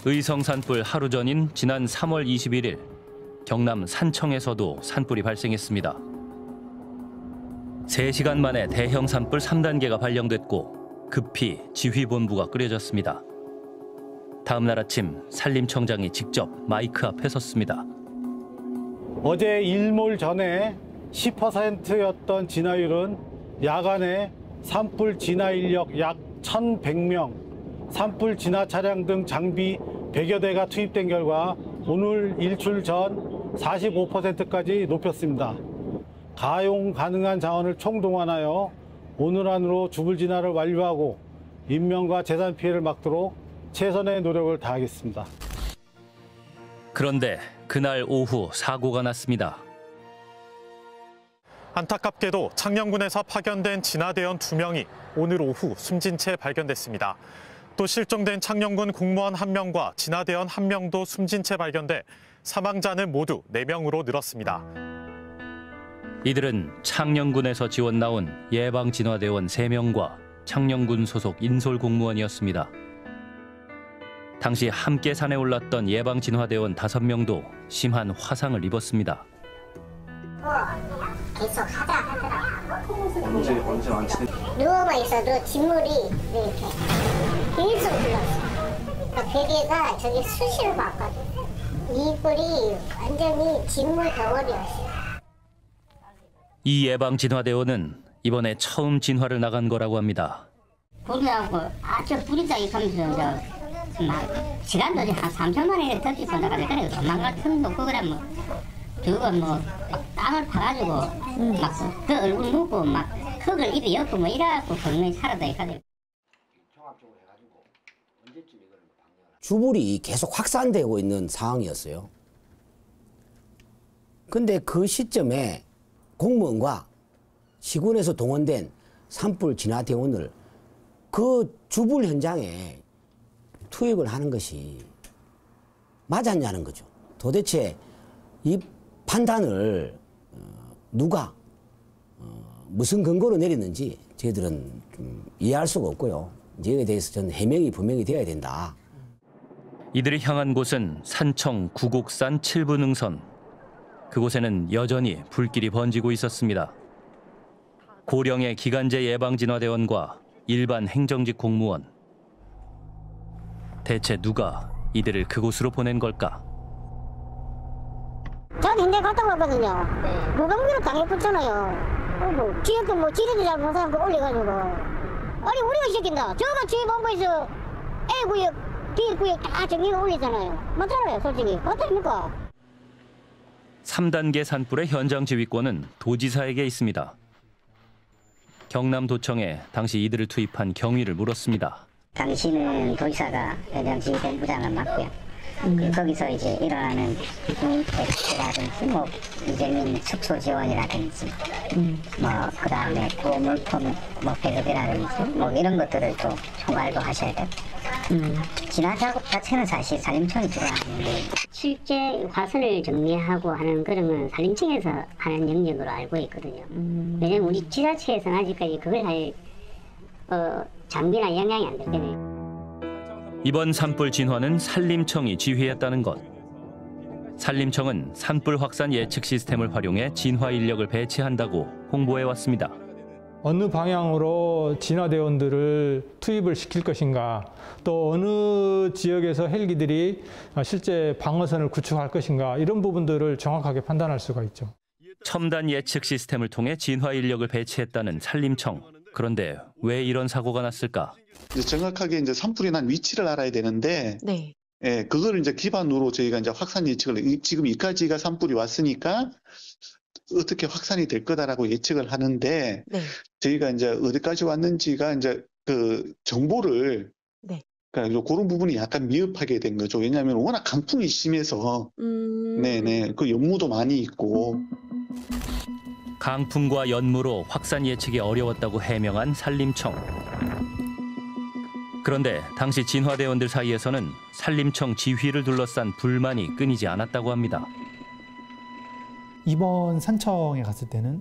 의성 산불 하루 전인 지난 3월 21일 경남 산청에서도 산불이 발생했습니다. 3시간 만에 대형 산불 3단계가 발령됐고 급히 지휘본부가 끓여졌습니다. 다음 날 아침 산림청장이 직접 마이크 앞에 섰습니다. 어제 일몰 전에 10%였던 진화율은 야간에 산불 진화 인력 약 1,100명, 산불 진화 차량 등 장비 100여 대가 투입된 결과 오늘 일출 전 45%까지 높였습니다. 가용 가능한 자원을 총동원하여 오늘 안으로 주불 진화를 완료하고 인명과 재산 피해를 막도록 최선의 노력을 다하겠습니다. 그런데 그날 오후 사고가 났습니다. 안타깝게도 창녕군에서 파견된 진화대원 2명이 오늘 오후 숨진 채 발견됐습니다. 또 실종된 창녕군 공무원 1명과 진화대원 1명도 숨진 채 발견돼 사망자는 모두 4명으로 늘었습니다. 이들은 창녕군에서 지원 나온 예방진화대원 3명과 창녕군 소속 인솔 공무원이었습니다. 당시 함께 산에 올랐던 예방진화대원 5명도 심한 화상을 입었습니다. 계속 하자 하더라고. 누워만 있어도 진물이 이렇게 계속 흘렀어. 베개가 저기 수시로 봤거든. 이 뿔이 완전히 진물 덩어리였어. 이 예방진화대원은 이번에 처음 진화를 나간 거라고 합니다. 불이하고 아주 불이자기 하면서 시간도 한 3천 원에 던지고 나가서 그래 도망갈 틈도 없고 그래 뭐 그거 뭐 땅을 파가지고 막 그 얼굴 묻고 막 흙을 입에 엮고 뭐 이래갖고 건강히 살아다 이까지. 주불이 계속 확산되고 있는 상황이었어요. 근데 그 시점에 공무원과 시군에서 동원된 산불 진화대원을 그 주불 현장에 투입을 하는 것이 맞았냐는 거죠. 도대체 이 판단을 누가 무슨 근거로 내렸는지 저희들은 좀 이해할 수가 없고요. 여기에 대해서 저는 해명이 분명히 되어야 된다. 이들이 향한 곳은 산청 구곡산 7부 능선. 그곳에는 여전히 불길이 번지고 있었습니다. 고령의 기간제 예방진화대원과 일반 행정직 공무원. 대체 누가 이들을 그곳으로 보낸 걸까? 저는 현장 갔다 왔거든요. 무방비로 당해붙잖아요. 지역도 뭐 지리도 잘 모르는 사람 올려가지고. 아니 우리가 시킨다. 저가 지휘본부에서 A구역, B구역 다 정리가 올리잖아요. 맞잖아요 솔직히. 어떻습니까? 3단계 산불의 현장 지휘권은 도지사에게 있습니다. 경남도청에 당시 이들을 투입한 경위를 물었습니다. 당시는 도지사가 현장 지휘본부장을 맡고요. 거기서 이제 일어나는 대피라든지 뭐 이재민 축소 지원이라든지 뭐 그다음에 고물품 뭐 배급이라든지 뭐 이런 것들을 또 총괄도 하셔야 되고 진화 작업 자체는 사실 산림청이 들어가는데 실제 화선을 정리하고 하는 그런 건 산림청에서 하는 영역으로 알고 있거든요. 왜냐면 우리 지자체에서는 아직까지 그걸 할 장비나 영향이 안 되거든요. 이번 산불 진화는 산림청이 지휘했다는 것. 산림청은 산불 확산 예측 시스템을 활용해 진화 인력을 배치한다고 홍보해왔습니다. 어느 방향으로 진화대원들을 투입을 시킬 것인가, 또 어느 지역에서 헬기들이 실제 방어선을 구축할 것인가, 이런 부분들을 정확하게 판단할 수가 있죠. 첨단 예측 시스템을 통해 진화 인력을 배치했다는 산림청. 그런데 왜 이런 사고가 났을까? 정확하게 이제 산불이 난 위치를 알아야 되는데, 네. 예, 그걸 이제 기반으로 저희가 이제 확산 예측을 지금 여기까지가 산불이 왔으니까 어떻게 확산이 될 거다라고 예측을 하는데, 네. 저희가 이제 어디까지 왔는지가 이제 그 정보를, 네. 그러니까 그런 부분이 약간 미흡하게 된 거죠. 왜냐하면 워낙 강풍이 심해서, 네네, 그 연무도 많이 있고. 강풍과 연무로 확산 예측이 어려웠다고 해명한 산림청. 그런데 당시 진화대원들 사이에서는 산림청 지휘를 둘러싼 불만이 끊이지 않았다고 합니다. 이번 산청에 갔을 때는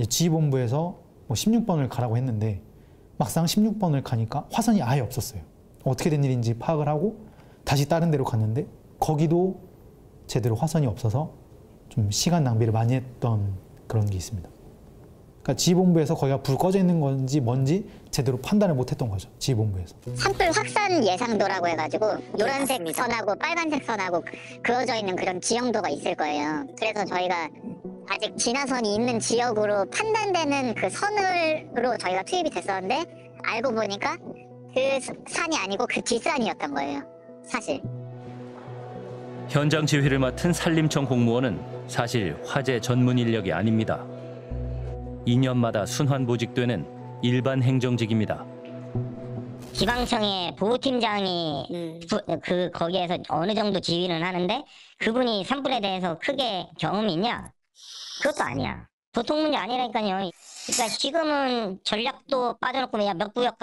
지휘본부에서 16번을 가라고 했는데 막상 16번을 가니까 화선이 아예 없었어요. 어떻게 된 일인지 파악을 하고 다시 다른 데로 갔는데 거기도 제대로 화선이 없어서 좀 시간 낭비를 많이 했던 그런 게 있습니다. 그러니까 지휘본부에서 거기가 불 꺼져 있는 건지 뭔지 제대로 판단을 못했던 거죠. 지휘본부에서. 산불 확산 예상도라고 해가지고 노란색 선하고 빨간색 선하고 그어져 있는 그런 지형도가 있을 거예요. 그래서 저희가 아직 진화선이 있는 지역으로 판단되는 그 선으로 저희가 투입이 됐었는데 알고 보니까 그 산이 아니고 그 뒷산이었던 거예요. 사실. 현장 지휘를 맡은 산림청 공무원은 사실 화재 전문 인력이 아닙니다. 2년마다 순환보직되는 일반 행정직입니다. 지방청의 보호팀장이 거기에서 어느 정도 지휘는 하는데 그분이 산불에 대해서 크게 경험이 있냐? 그것도 아니야. 보통 문제 아니라니까요. 그러니까 지금은 전략도 빠져놓고 그냥 몇 구역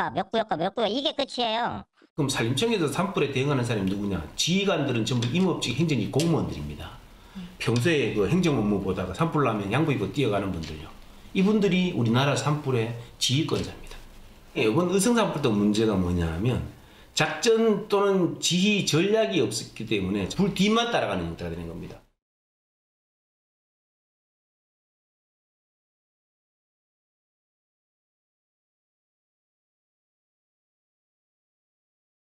이게 끝이에요. 그럼 산림청에서 산불에 대응하는 사람이 누구냐? 지휘관들은 전부 임업직 행정직 공무원들입니다. 평소에 그 행정 업무 보다가 산불 나면 양복 입고 뛰어가는 분들요. 이분들이 우리나라 산불의 지휘권자입니다. 이번 의성산불도 문제가 뭐냐면 작전 또는 지휘 전략이 없었기 때문에 불 뒤만 따라가는 형태가 되는 겁니다.